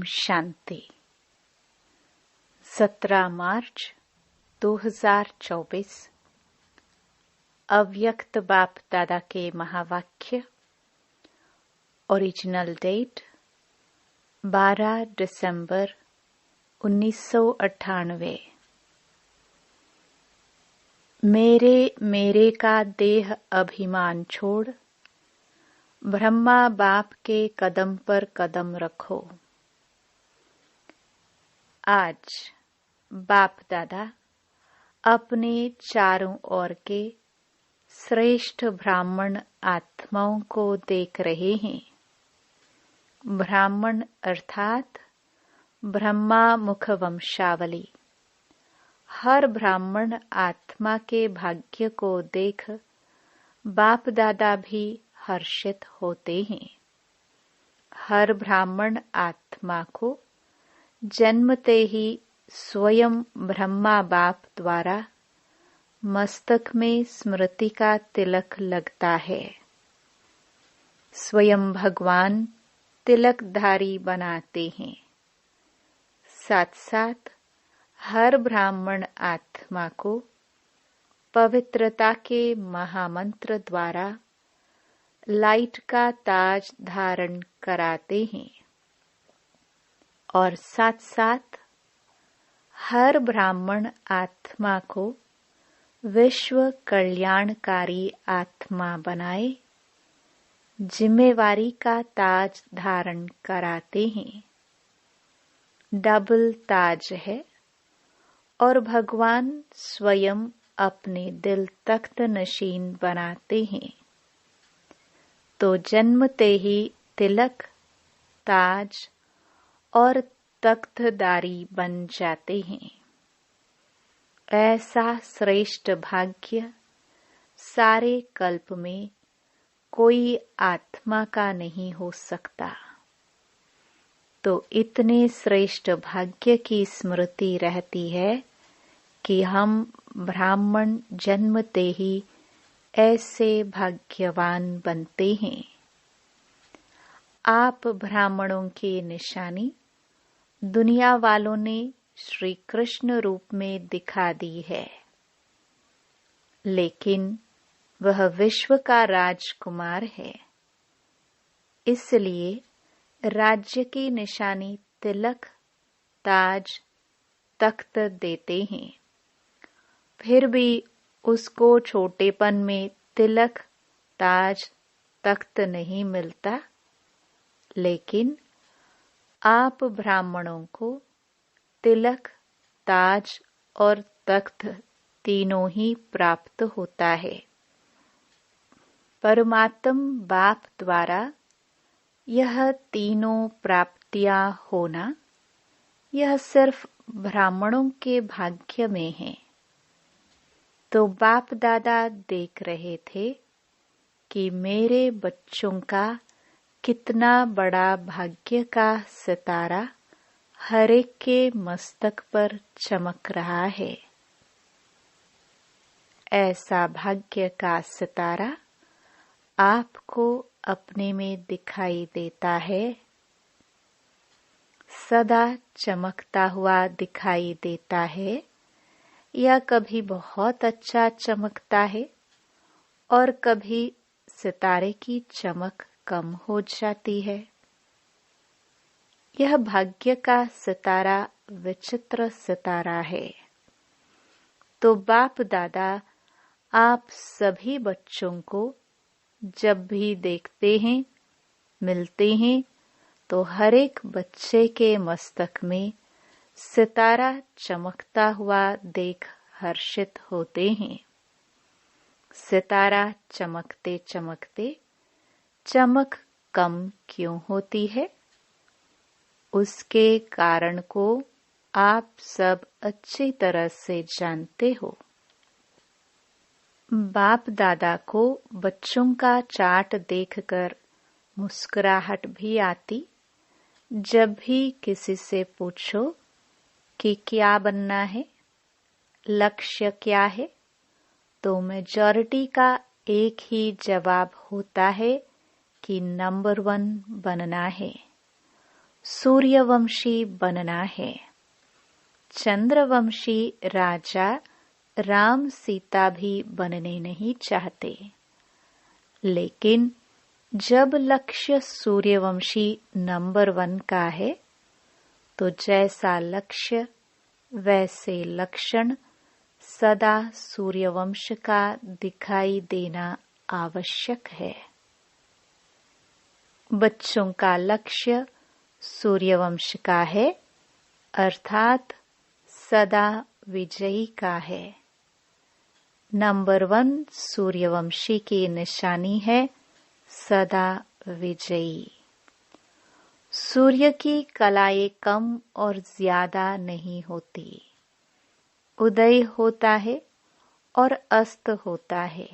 शांति। 17 मार्च 2024 अव्यक्त बाप दादा के महावाक्य। ओरिजिनल डेट 12 दिसंबर 1998। मेरे का देह अभिमान छोड़ ब्रह्मा बाप के कदम पर कदम रखो। आज बाप दादा अपने चारों ओर के श्रेष्ठ ब्राह्मण आत्माओं को देख रहे हैं। ब्राह्मण अर्थात ब्रह्मा मुख वंशावली। हर ब्राह्मण आत्मा के भाग्य को देख बाप दादा भी हर्षित होते हैं। हर ब्राह्मण आत्मा को जन्मते ही स्वयं ब्रह्मा बाप द्वारा मस्तक में स्मृति का तिलक लगता है। स्वयं भगवान तिलकधारी बनाते हैं। साथ साथ हर ब्राह्मण आत्मा को पवित्रता के महामंत्र द्वारा लाइट का ताज धारण कराते हैं और साथ साथ हर ब्राह्मण आत्मा को विश्व कल्याणकारी आत्मा बनाए जिम्मेवारी का ताज धारण कराते हैं। डबल ताज है और भगवान स्वयं अपने दिल तख्त नशीन बनाते हैं। तो जन्मते ही तिलक, ताज और तख्तदारी बन जाते हैं। ऐसा श्रेष्ठ भाग्य सारे कल्प में कोई आत्मा का नहीं हो सकता। तो इतने श्रेष्ठ भाग्य की स्मृति रहती है कि हम ब्राह्मण जन्मते ही ऐसे भाग्यवान बनते हैं। आप ब्राह्मणों की निशानी दुनिया वालों ने श्री कृष्ण रूप में दिखा दी है, लेकिन वह विश्व का राजकुमार है। इसलिए राज्य की निशानी तिलक, ताज, तख्त देते हैं। फिर भी उसको छोटेपन में तिलक, ताज, तख्त नहीं मिलता, लेकिन आप ब्राह्मणों को तिलक, ताज और तख्त तीनों ही प्राप्त होता है। परमात्म बाप द्वारा यह तीनों प्राप्तियां होना, यह सिर्फ ब्राह्मणों के भाग्य में है। तो बाप दादा देख रहे थे कि मेरे बच्चों का कितना बड़ा भाग्य का सितारा हर एक के मस्तक पर चमक रहा है। ऐसा भाग्य का सितारा आपको अपने में दिखाई देता है। सदा चमकता हुआ दिखाई देता है या कभी बहुत अच्छा चमकता है और कभी सितारे की चमक कम हो जाती है। यह भाग्य का सितारा विचित्र सितारा है। तो बाप दादा आप सभी बच्चों को जब भी देखते हैं, मिलते हैं, तो हर एक बच्चे के मस्तक में सितारा चमकता हुआ देख हर्षित होते हैं। सितारा चमकते चमकते चमक कम क्यों होती है? उसके कारण को आप सब अच्छी तरह से जानते हो। बाप दादा को बच्चों का चाट देखकर मुस्कुराहट भी आती। जब भी किसी से पूछो कि क्या बनना है, लक्ष्य क्या है, तो मेजॉरिटी का एक ही जवाब होता है कि नंबर 1 बनना है। सूर्यवंशी बनना है। चंद्रवंशी राजा राम सीता भी बनने नहीं चाहते, लेकिन जब लक्ष्य सूर्यवंशी नंबर 1 का है, तो जैसा लक्ष्य वैसे लक्षण सदा सूर्यवंश का दिखाई देना आवश्यक है। बच्चों का लक्ष्य सूर्यवंश का है, अर्थात सदा विजयी का है। नंबर 1 सूर्यवंशी की निशानी है सदा विजयी। सूर्य की कलाएं कम और ज्यादा नहीं होती। उदय होता है और अस्त होता है,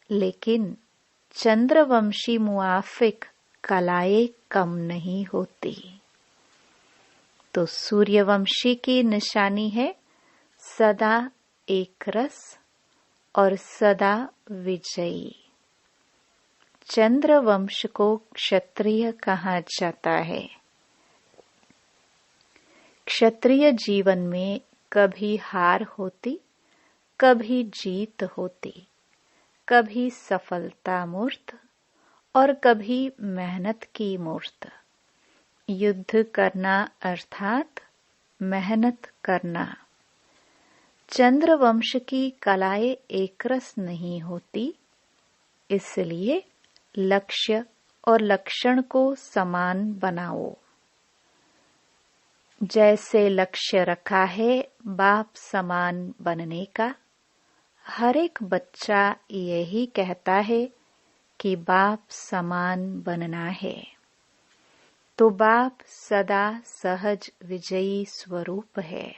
लेकिन चंद्रवंशी मुआफिक कलाएं कम नहीं होती। तो सूर्यवंशी की निशानी है सदा एक रस और सदा विजयी। चंद्रवंश को क्षत्रिय कहा जाता है। क्षत्रिय जीवन में कभी हार होती, कभी जीत होती, कभी सफलता मूर्त और कभी मेहनत की मूर्त। युद्ध करना अर्थात मेहनत करना। चंद्रवंश की कलाएं एकरस नहीं होती, इसलिए लक्ष्य और लक्षण को समान बनाओ। जैसे लक्ष्य रखा है बाप समान बनने का, हर एक बच्चा यही कहता है कि बाप समान बनना है। तो बाप सदा सहज विजयी स्वरूप है।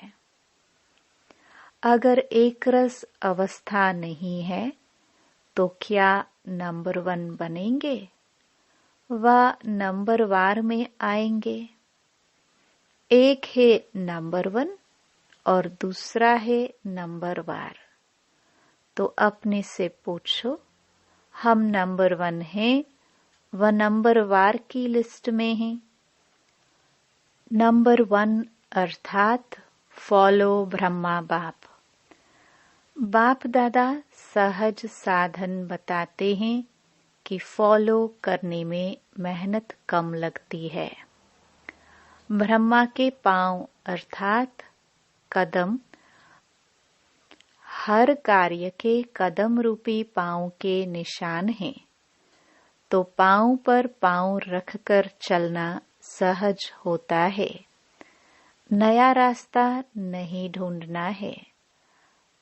अगर एकरस अवस्था नहीं है, तो क्या नंबर 1 बनेंगे व नंबर वार में आएंगे? एक है नंबर 1 और दूसरा है नंबर वार। तो अपने से पूछो, हम नंबर 1 हैं व नंबर वार की लिस्ट में हैं। नंबर 1 अर्थात फॉलो ब्रह्मा बाप। बाप दादा सहज साधन बताते हैं कि फॉलो करने में मेहनत कम लगती है। ब्रह्मा के पांव अर्थात कदम, हर कार्य के कदम रूपी पांव के निशान हैं। तो पांव पर पांव रखकर चलना सहज होता है। नया रास्ता नहीं ढूंढना है।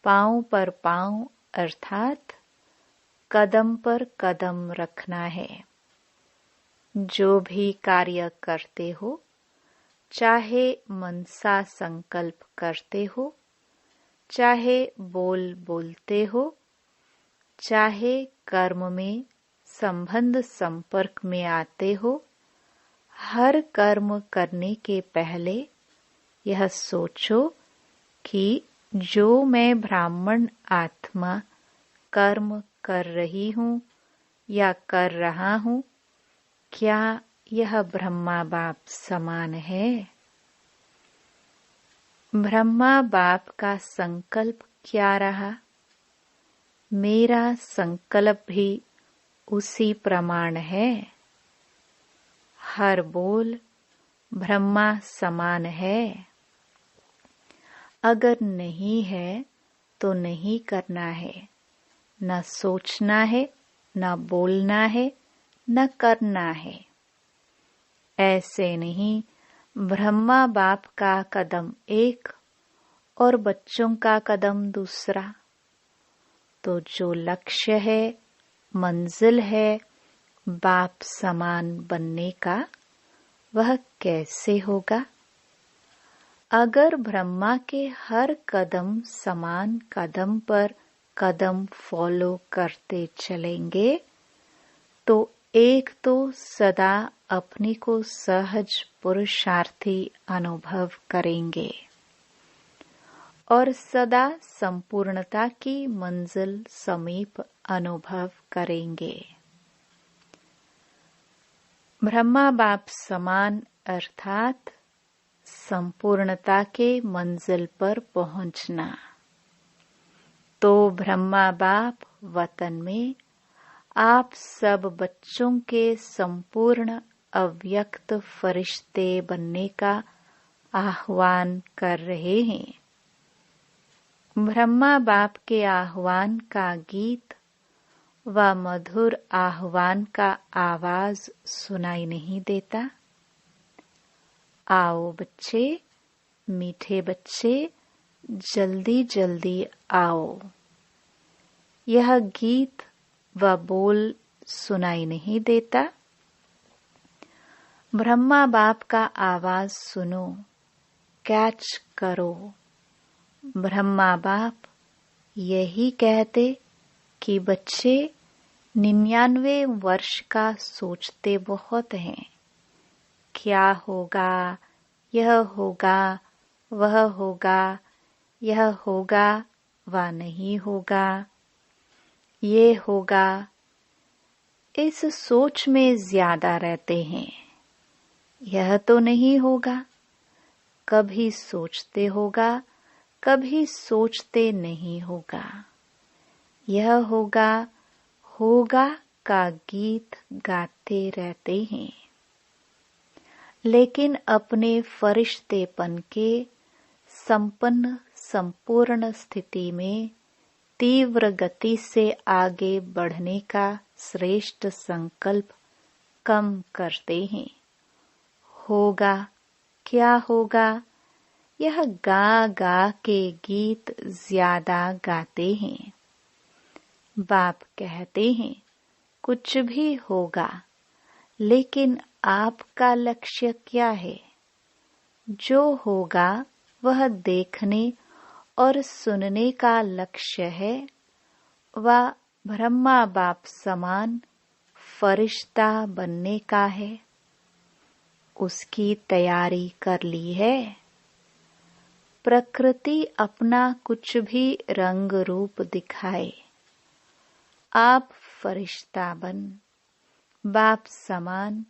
पांव पर पांव अर्थात कदम पर कदम रखना है। जो भी कार्य करते हो, चाहे मनसा संकल्प करते हो, चाहे बोलते हो, चाहे कर्म में संबंध संपर्क में आते हो, हर कर्म करने के पहले यह सोचो कि जो मैं ब्राह्मण आत्मा कर्म कर रही हूँ या कर रहा हूँ, क्या यह ब्रह्मा बाप समान है? ब्रह्मा बाप का संकल्प क्या रहा, मेरा संकल्प भी उसी प्रमाण है। हर बोल ब्रह्मा समान है। अगर नहीं है तो नहीं करना है, न सोचना है, न बोलना है, न करना है। ऐसे नहीं ब्रह्मा बाप का कदम एक और बच्चों का कदम दूसरा। तो जो लक्ष्य है, मंजिल है बाप समान बनने का, वह कैसे होगा? अगर ब्रह्मा के हर कदम समान कदम पर कदम फॉलो करते चलेंगे, तो एक तो सदा अपने को सहज पुरुषार्थी अनुभव करेंगे और सदा संपूर्णता की मंजिल समीप अनुभव करेंगे। ब्रह्मा बाप समान अर्थात संपूर्णता के मंजिल पर पहुंचना। तो ब्रह्मा बाप वतन में आप सब बच्चों के संपूर्ण अव्यक्त फरिश्ते बनने का आह्वान कर रहे हैं। ब्रह्मा बाप के आह्वान का गीत व मधुर आह्वान का आवाज सुनाई नहीं देता। आओ बच्चे, मीठे बच्चे, जल्दी जल्दी आओ। यह गीत व बोल सुनाई नहीं देता। ब्रह्मा बाप का आवाज सुनो, कैच करो। ब्रह्मा बाप यही कहते कि बच्चे 99 वर्ष का सोचते बहुत हैं। क्या होगा, यह होगा, वह होगा, यह होगा व नहीं होगा, ये होगा, इस सोच में ज्यादा रहते हैं। यह तो नहीं होगा, कभी सोचते होगा, कभी सोचते नहीं होगा। यह होगा, होगा का गीत गाते रहते हैं। लेकिन अपने फरिश्तेपन के संपन्न संपूर्ण स्थिति में तीव्र गति से आगे बढ़ने का श्रेष्ठ संकल्प कम करते हैं। होगा, क्या होगा, यह गा गा के गीत ज्यादा गाते हैं। बाप कहते हैं कुछ भी होगा, लेकिन आपका लक्ष्य क्या है? जो होगा वह देखने और सुनने का लक्ष्य है व ब्रह्मा बाप समान फरिश्ता बनने का है। उसकी तैयारी कर ली है। प्रकृति अपना कुछ भी रंग रूप दिखाए, आप फरिश्ता बन बाप समान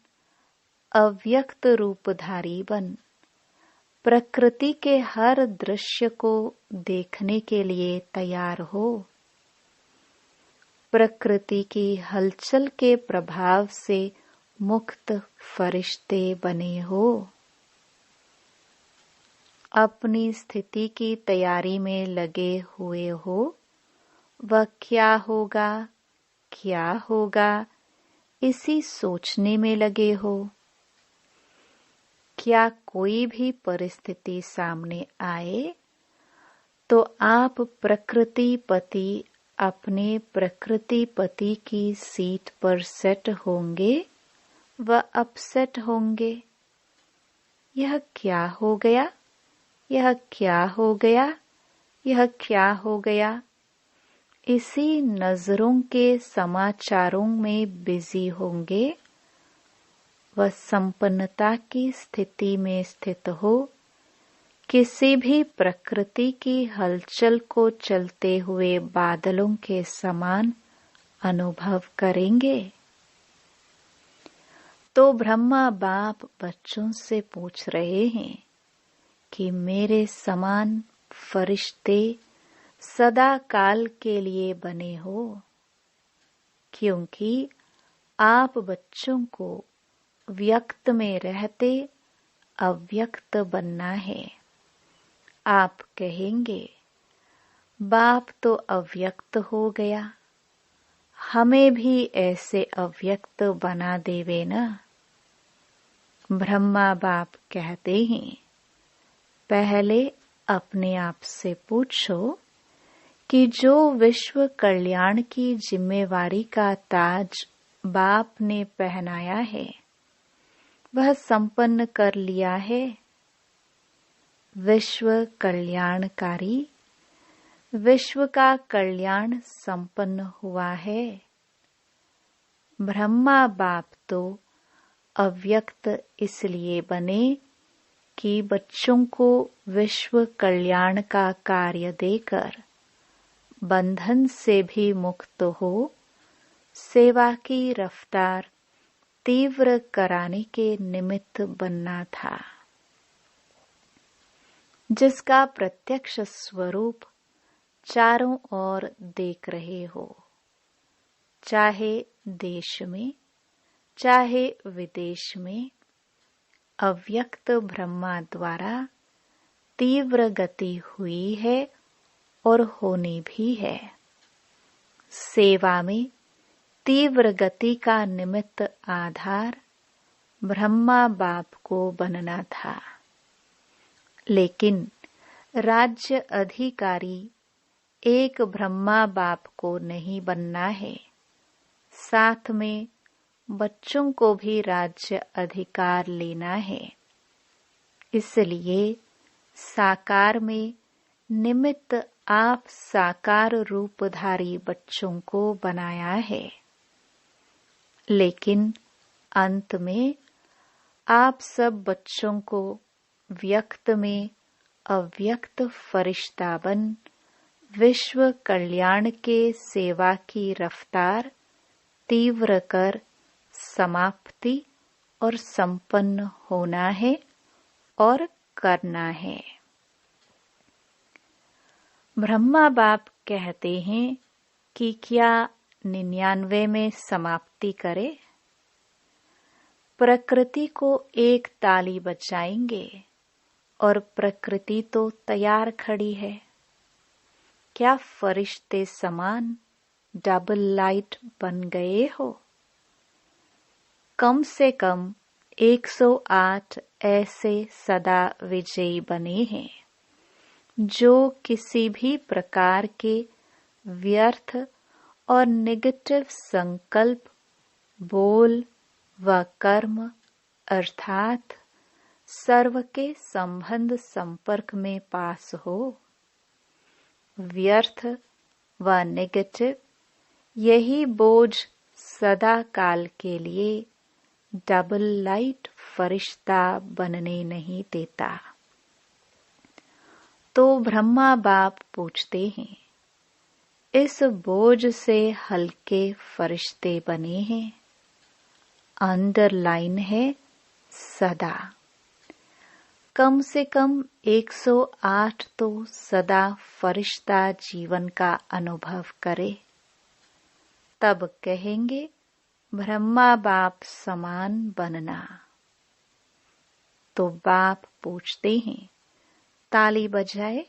अव्यक्त रूपधारी बन प्रकृति के हर दृश्य को देखने के लिए तैयार हो। प्रकृति की हलचल के प्रभाव से मुक्त फरिश्ते बने हो। अपनी स्थिति की तैयारी में लगे हुए हो। वह क्या होगा, क्या होगा, इसी सोचने में लगे हो। क्या कोई भी परिस्थिति सामने आए तो आप प्रकृति पति अपने प्रकृति पति की सीट पर सेट होंगे व अपसेट होंगे। यह क्या हो गया, यह क्या हो गया, यह क्या हो गया, इसी नजरों के समाचारों में बिजी होंगे। वह संपन्नता की स्थिति में स्थित हो, किसी भी प्रकृति की हलचल को चलते हुए बादलों के समान अनुभव करेंगे। तो ब्रह्मा बाप बच्चों से पूछ रहे हैं कि मेरे समान फरिश्ते सदा काल के लिए बने हो, क्योंकि आप बच्चों को व्यक्त में रहते अव्यक्त बनना है। आप कहेंगे बाप तो अव्यक्त हो गया, हमें भी ऐसे अव्यक्त बना देवे न। ब्रह्मा बाप कहते हैं पहले अपने आप से पूछो कि जो विश्व कल्याण की जिम्मेवारी का ताज बाप ने पहनाया है वह संपन्न कर लिया है। विश्व कल्याणकारी, विश्व का कल्याण संपन्न हुआ है। ब्रह्मा बाप तो अव्यक्त इसलिए बने कि बच्चों को विश्व कल्याण का कार्य देकर बंधन से भी मुक्त हो सेवा की रफ्तार तीव्र कराने के निमित्त बनना था, जिसका प्रत्यक्ष स्वरूप चारों ओर देख रहे हो, चाहे देश में चाहे विदेश में। अव्यक्त ब्रह्मा द्वारा तीव्र गति हुई है और होनी भी है। सेवा में तीव्र गति का निमित्त आधार ब्रह्मा बाप को बनना था, लेकिन राज्य अधिकारी एक ब्रह्मा बाप को नहीं बनना है, साथ में बच्चों को भी राज्य अधिकार लेना है। इसलिए साकार में निमित्त आप साकार रूपधारी बच्चों को बनाया है, लेकिन अंत में आप सब बच्चों को व्यक्त में अव्यक्त फरिश्ता बन विश्व कल्याण के सेवा की रफ्तार तीव्र कर समाप्ति और संपन्न होना है और करना है। ब्रह्मा बाप कहते हैं कि क्या 99 में समाप्ति करे? प्रकृति को एक ताली बजाएंगे और प्रकृति तो तैयार खड़ी है। क्या फरिश्ते समान डबल लाइट बन गए हो? कम से कम 108 ऐसे सदा विजयी बने हैं, जो किसी भी प्रकार के व्यर्थ और नेगेटिव संकल्प, बोल व कर्म अर्थात सर्व के संबंध संपर्क में पास हो। व्यर्थ व नेगेटिव यही बोझ सदा काल के लिए डबल लाइट फरिश्ता बनने नहीं देता। तो ब्रह्मा बाप पूछते हैं, इस बोझ से हल्के फरिश्ते बने हैं? अंडरलाइन है सदा। कम से कम 108 तो सदा फरिश्ता जीवन का अनुभव करे, तब कहेंगे ब्रह्मा बाप समान बनना। तो बाप पूछते हैं, ताली बजाए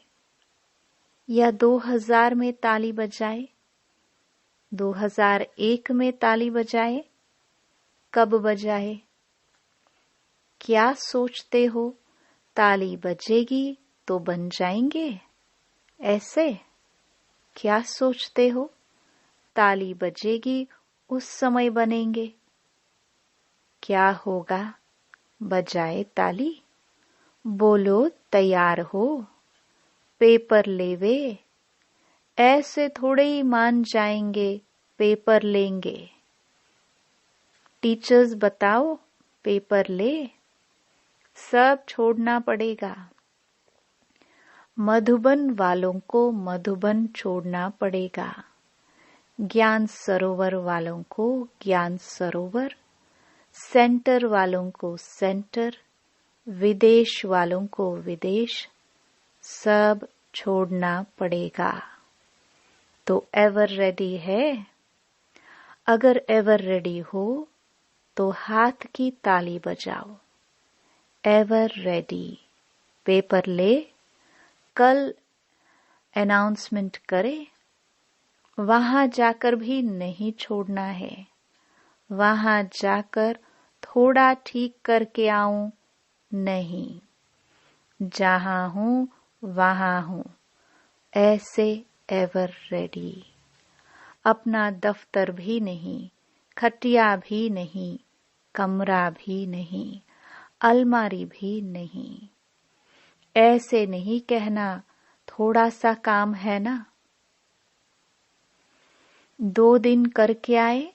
या 2000 में ताली बजाए, 2001 में ताली बजाए, कब बजाए? क्या सोचते हो ताली बजेगी तो बन जाएंगे? ऐसे क्या सोचते हो ताली बजेगी उस समय बनेंगे? क्या होगा? बजाए ताली, बोलो तैयार हो, पेपर लेवे। ऐसे थोड़े ही मान जाएंगे पेपर लेंगे। टीचर्स बताओ पेपर ले, सब छोड़ना पड़ेगा। मधुबन वालों को मधुबन छोड़ना पड़ेगा, ज्ञान सरोवर वालों को ज्ञान सरोवर, सेंटर वालों को सेंटर, विदेश वालों को विदेश, सब छोड़ना पड़ेगा। तो एवर रेडी है? अगर एवर रेडी हो तो हाथ की ताली बजाओ। एवर रेडी, पेपर ले, कल अनाउंसमेंट करे। वहां जाकर भी नहीं छोड़ना है, वहां जाकर थोड़ा ठीक करके आऊं नहीं, जहां हूं वहां हूं, ऐसे एवर रेडी। अपना दफ्तर भी नहीं, खटिया भी नहीं, कमरा भी नहीं, अलमारी भी नहीं। ऐसे नहीं कहना थोड़ा सा काम है ना, 2 दिन करके आए,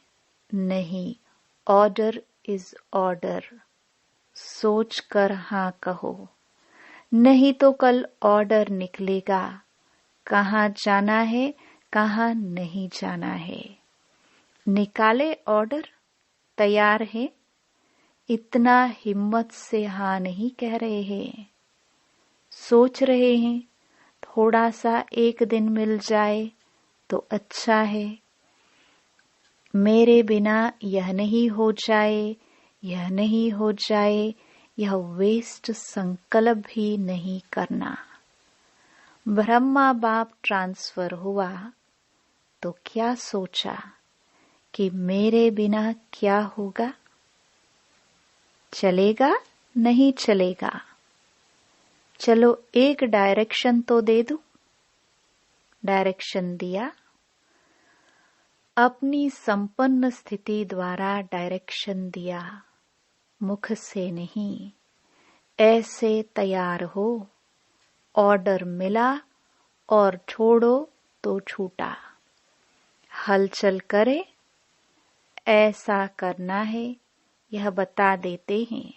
नहीं, ऑर्डर इज ऑर्डर। सोच कर हाँ कहो, नहीं तो कल ऑर्डर निकलेगा, कहाँ जाना है कहाँ नहीं जाना है। निकाले ऑर्डर, तैयार है इतना हिम्मत से हाँ नहीं कह रहे हैं। सोच रहे हैं थोड़ा सा एक दिन मिल जाए तो अच्छा है, मेरे बिना यह नहीं हो जाए, यह नहीं हो जाए, यह वेस्ट संकल्प भी नहीं करना। ब्रह्मा बाप ट्रांसफर हुआ तो क्या सोचा कि मेरे बिना क्या होगा, चलेगा नहीं चलेगा। चलो एक डायरेक्शन तो दे दूं। डायरेक्शन दिया, अपनी संपन्न स्थिति द्वारा डायरेक्शन दिया, मुख से नहीं। ऐसे तैयार हो, ऑर्डर मिला और छोड़ो तो छूटा। हलचल करे, ऐसा करना है यह बता देते हैं।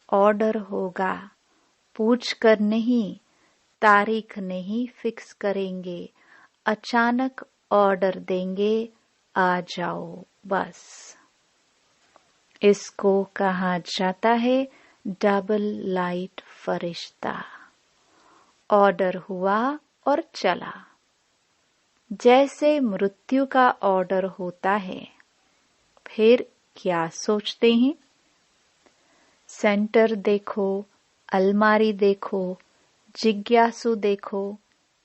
ऑर्डर होगा, पूछ कर नहीं, तारीख नहीं फिक्स करेंगे, अचानक ऑर्डर देंगे, आ जाओ बस। इसको कहा जाता है डबल लाइट फरिश्ता। ऑर्डर हुआ और चला। जैसे मृत्यु का ऑर्डर होता है, फिर क्या सोचते हैं? सेंटर देखो, अलमारी देखो, जिज्ञासु देखो,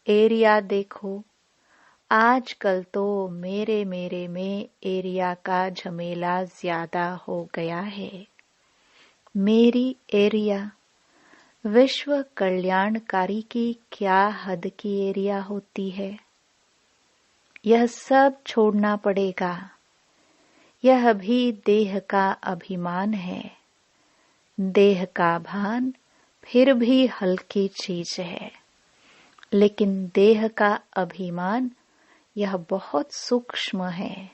एरिया देखो। आजकल तो मेरे में एरिया का झमेला ज्यादा हो गया है। मेरी एरिया, विश्व कल्याणकारी की क्या हद की एरिया होती है? यह सब छोड़ना पड़ेगा। यह भी देह का अभिमान है। देह का भान फिर भी हल्की चीज है, लेकिन देह का अभिमान यह बहुत सूक्ष्म है।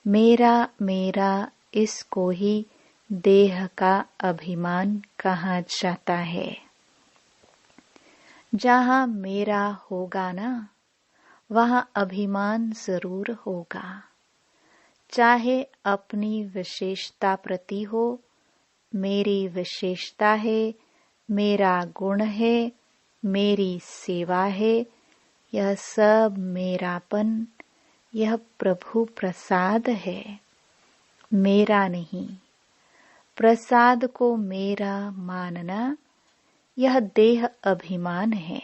मेरा मेरा, इसको ही देह का अभिमान कहा जाता है। जहाँ मेरा होगा ना, वहाँ अभिमान जरूर होगा। चाहे अपनी विशेषता प्रति हो, मेरी विशेषता है, मेरा गुण है, मेरी सेवा है, यह सब मेरापन, यह प्रभु प्रसाद है, मेरा नहीं। प्रसाद को मेरा मानना यह देह अभिमान है।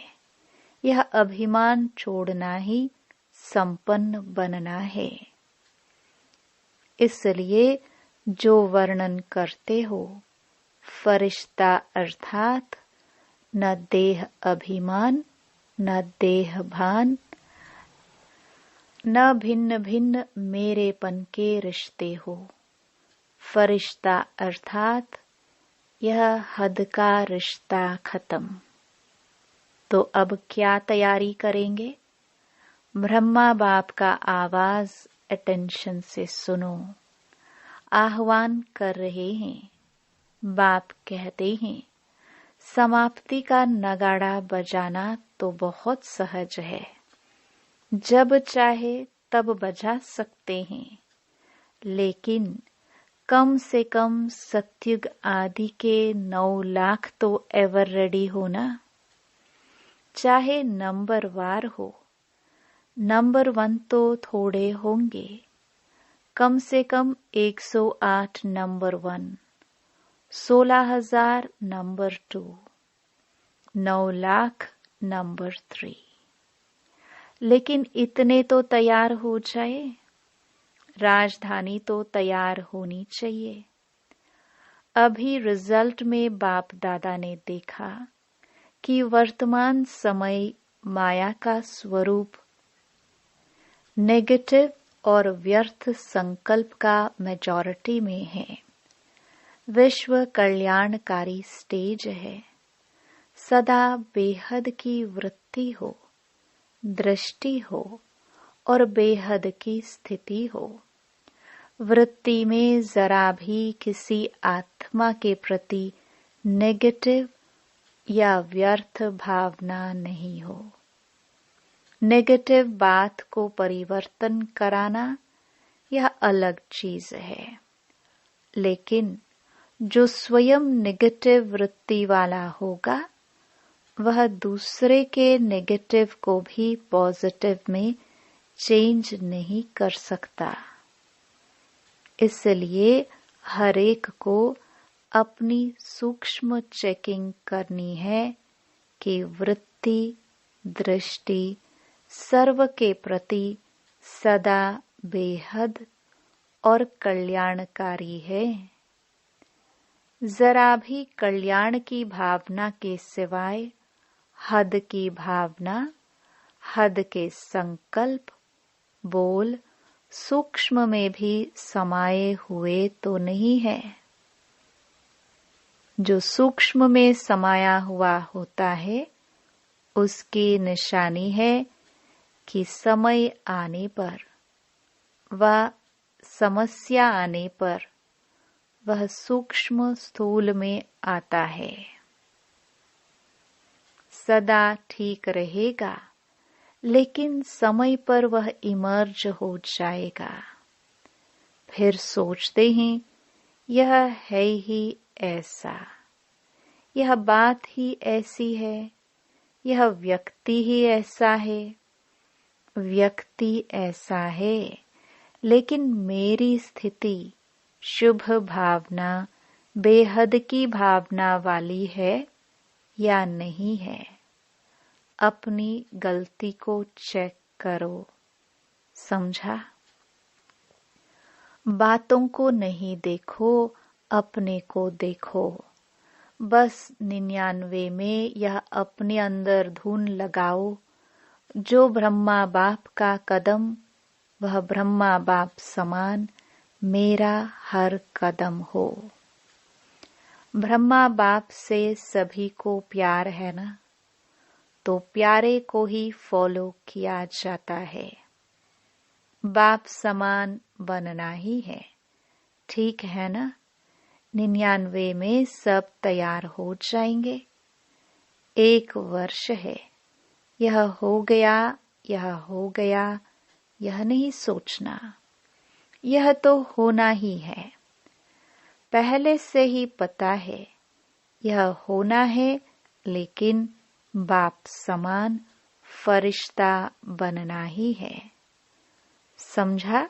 यह अभिमान छोड़ना ही संपन्न बनना है। इसलिए जो वर्णन करते हो, फरिश्ता अर्थात न देह अभिमान, न देह भान, न भिन्न भिन्न मेरेपन के रिश्ते हो। फरिश्ता अर्थात यह हद का रिश्ता खत्म। तो अब क्या तैयारी करेंगे? ब्रह्मा बाप का आवाज अटेंशन से सुनो। आह्वान कर रहे हैं। बाप कहते हैं, समाप्ति का नगाड़ा बजाना तो बहुत सहज है, जब चाहे तब बजा सकते हैं, लेकिन कम से कम सत्युग आदि के 9 लाख तो एवर रेडी हो ना। चाहे नंबर वार हो, नंबर 1 तो थोड़े होंगे। कम से कम 108 नंबर 1, 16,000 नंबर 2, 9 लाख नंबर 3। लेकिन इतने तो तैयार हो जाए। राजधानी तो तैयार होनी चाहिए। अभी रिजल्ट में बाप दादा ने देखा कि वर्तमान समय माया का स्वरूप नेगेटिव और व्यर्थ संकल्प का मेजॉरिटी में है। विश्व कल्याणकारी स्टेज है। सदा बेहद की वृत्ति हो, दृष्टि हो और बेहद की स्थिति हो। वृत्ति में जरा भी किसी आत्मा के प्रति नेगेटिव या व्यर्थ भावना नहीं हो। नेगेटिव बात को परिवर्तन कराना यह अलग चीज है, लेकिन जो स्वयं नेगेटिव वृत्ति वाला होगा वह दूसरे के नेगेटिव को भी पॉजिटिव में चेंज नहीं कर सकता। इसलिए हर एक को अपनी सूक्ष्म चेकिंग करनी है कि वृत्ति दृष्टि सर्व के प्रति सदा बेहद और कल्याणकारी है। जरा भी कल्याण की भावना के सिवाय हद की भावना, हद के संकल्प, बोल सूक्ष्म में भी समाये हुए तो नहीं है। जो सूक्ष्म में समाया हुआ होता है उसकी निशानी है कि समय आने पर व समस्या आने पर वह सूक्ष्म स्थूल में आता है। सदा ठीक रहेगा लेकिन समय पर वह इमर्ज हो जाएगा। फिर सोचते हैं यह है ही ऐसा, यह बात ही ऐसी है, यह व्यक्ति ही ऐसा है, व्यक्ति ऐसा है, लेकिन मेरी स्थिति शुभ भावना बेहद की भावना वाली है या नहीं है। अपनी गलती को चेक करो। समझा? बातों को नहीं देखो, अपने को देखो। बस 99 में यह अपने अंदर धुन लगाओ, जो ब्रह्मा बाप का कदम वह ब्रह्मा बाप समान मेरा हर कदम हो। ब्रह्मा बाप से सभी को प्यार है ना, तो प्यारे को ही फॉलो किया जाता है। बाप समान बनना ही है, ठीक है ना? 99 में सब तैयार हो जाएंगे। 1 वर्ष है, यह हो गया, यह हो गया, यह नहीं सोचना, यह तो होना ही है। पहले से ही पता है यह होना है, लेकिन बाप समान फरिश्ता बनना ही है। समझा?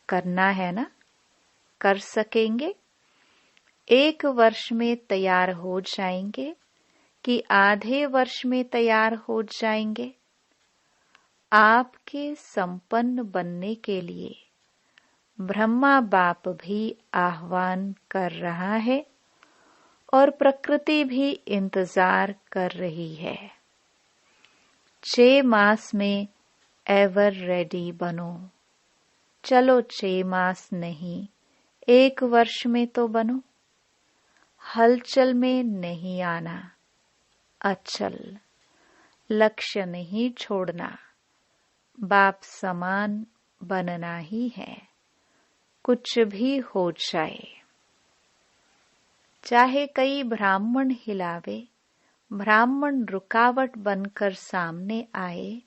करना है ना? कर सकेंगे? 1 वर्ष में तैयार हो जाएंगे कि आधे वर्ष में तैयार हो जाएंगे? आपके संपन्न बनने के लिए ब्रह्मा बाप भी आह्वान कर रहा है और प्रकृति भी इंतजार कर रही है। 6 मास में एवर रेडी बनो। चलो 6 मास नहीं, 1 वर्ष में तो बनो। हलचल में नहीं आना, अचल। लक्ष्य नहीं छोड़ना, बाप समान बनना ही है, कुछ भी हो जाए। चाहे कई ब्राह्मण हिलावे, ब्राह्मण रुकावट बनकर सामने आए,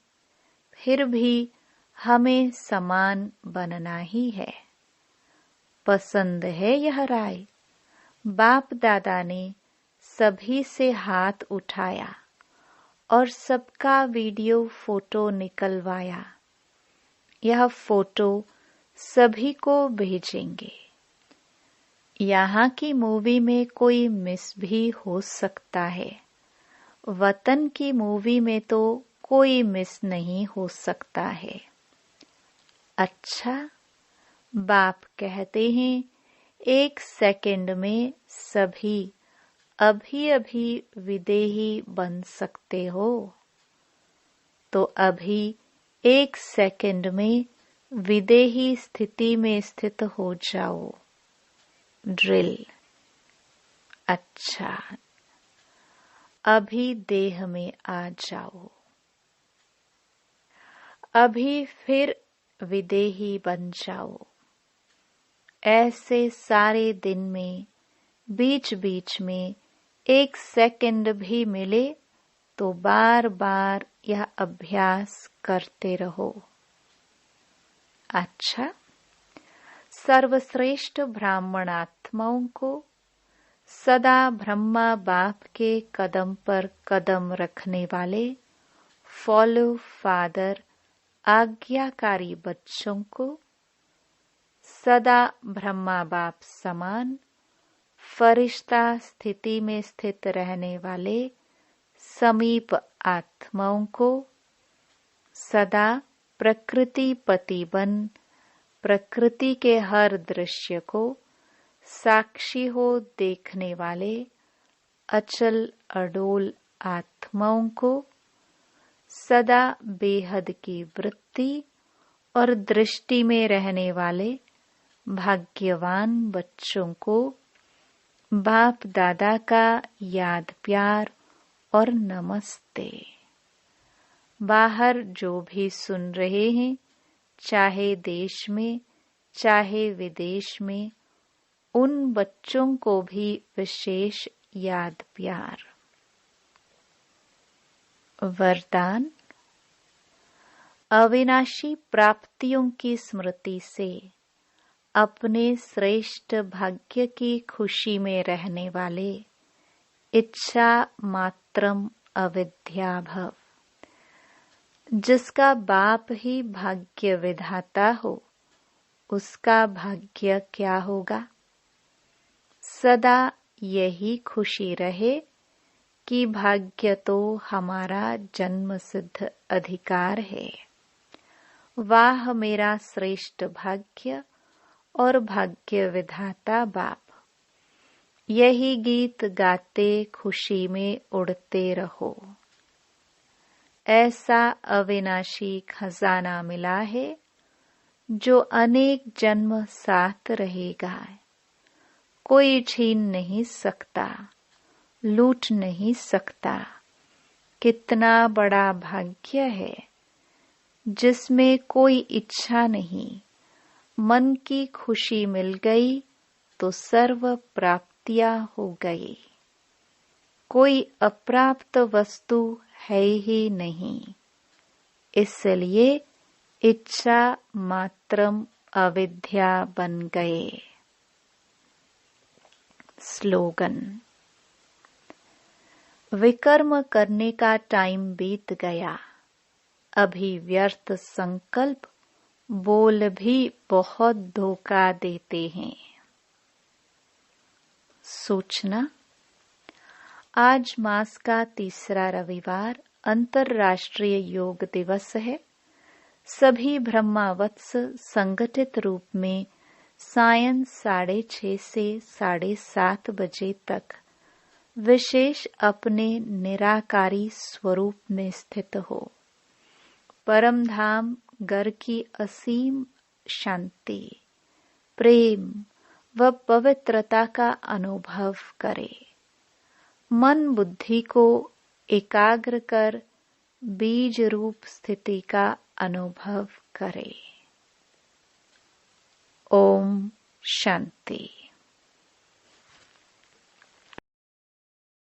फिर भी हमें समान बनना ही है। पसंद है यह राय? बाप दादा ने सभी से हाथ उठाया और सबका वीडियो फोटो निकलवाया। यह फोटो सभी को भेजेंगे। यहाँ की मूवी में कोई मिस भी हो सकता है, वतन की मूवी में तो कोई मिस नहीं हो सकता है। अच्छा, बाप कहते हैं 1 सेकंड में सभी अभी अभी विदेही बन सकते हो, तो अभी 1 सेकंड में विदेही स्थिति में स्थित हो जाओ। ड्रिल। अच्छा, अभी देह में आ जाओ। अभी फिर विदेही बन जाओ। ऐसे सारे दिन में बीच बीच में 1 सेकंड भी मिले तो बार बार यह अभ्यास करते रहो। अच्छा, सर्वश्रेष्ठ ब्राह्मण आत्माओं को सदा ब्रह्मा बाप के कदम पर कदम रखने वाले फॉलो फादर आज्ञाकारी बच्चों को, सदा ब्रह्मा बाप समान फरिश्ता स्थिति में स्थित रहने वाले समीप आत्माओं को, सदा प्रकृति पति बन प्रकृति के हर दृश्य को साक्षी हो देखने वाले अचल अडोल आत्माओं को, सदा बेहद की वृत्ति और दृष्टि में रहने वाले भाग्यवान बच्चों को बाप दादा का याद प्यार और नमस्ते। बाहर जो भी सुन रहे हैं, चाहे देश में चाहे विदेश में, उन बच्चों को भी विशेष याद प्यार। वरदान। अविनाशी प्राप्तियों की स्मृति से अपने श्रेष्ठ भाग्य की खुशी में रहने वाले इच्छा मात्रम अविद्या भव, जिसका बाप ही भाग्य विधाता हो, उसका भाग्य क्या होगा। सदा यही खुशी रहे कि भाग्य तो हमारा जन्म सिद्ध अधिकार है। वाह मेरा श्रेष्ठ भाग्य और भाग्य विधाता बाप। यही गीत गाते खुशी में उड़ते रहो। ऐसा अविनाशी खजाना मिला है जो अनेक जन्म साथ रहेगा। कोई छीन नहीं सकता, लूट नहीं सकता। कितना बड़ा भाग्य है जिसमें कोई इच्छा नहीं। मन की खुशी मिल गई तो सर्व प्राप्तियां हो गई। कोई अप्राप्त वस्तु है ही नहीं। इसलिए इच्छा मात्रम अविद्या बन गए। स्लोगन। विकर्म करने का टाइम बीत गया। अभी व्यर्थ संकल्प बोल भी बहुत धोखा देते हैं। सूचना। आज मास का तीसरा रविवार अंतर्राष्ट्रीय योग दिवस है। सभी ब्रह्मावत्स संगठित रूप में सायं 6:30 से 7:30 बजे तक विशेष अपने निराकारी स्वरूप में स्थित हो। परम धाम घर की असीम शांति, प्रेम व पवित्रता का अनुभव करे। मन बुद्धि को एकाग्र कर बीज रूप स्थिति का अनुभव करे। ओम शांति।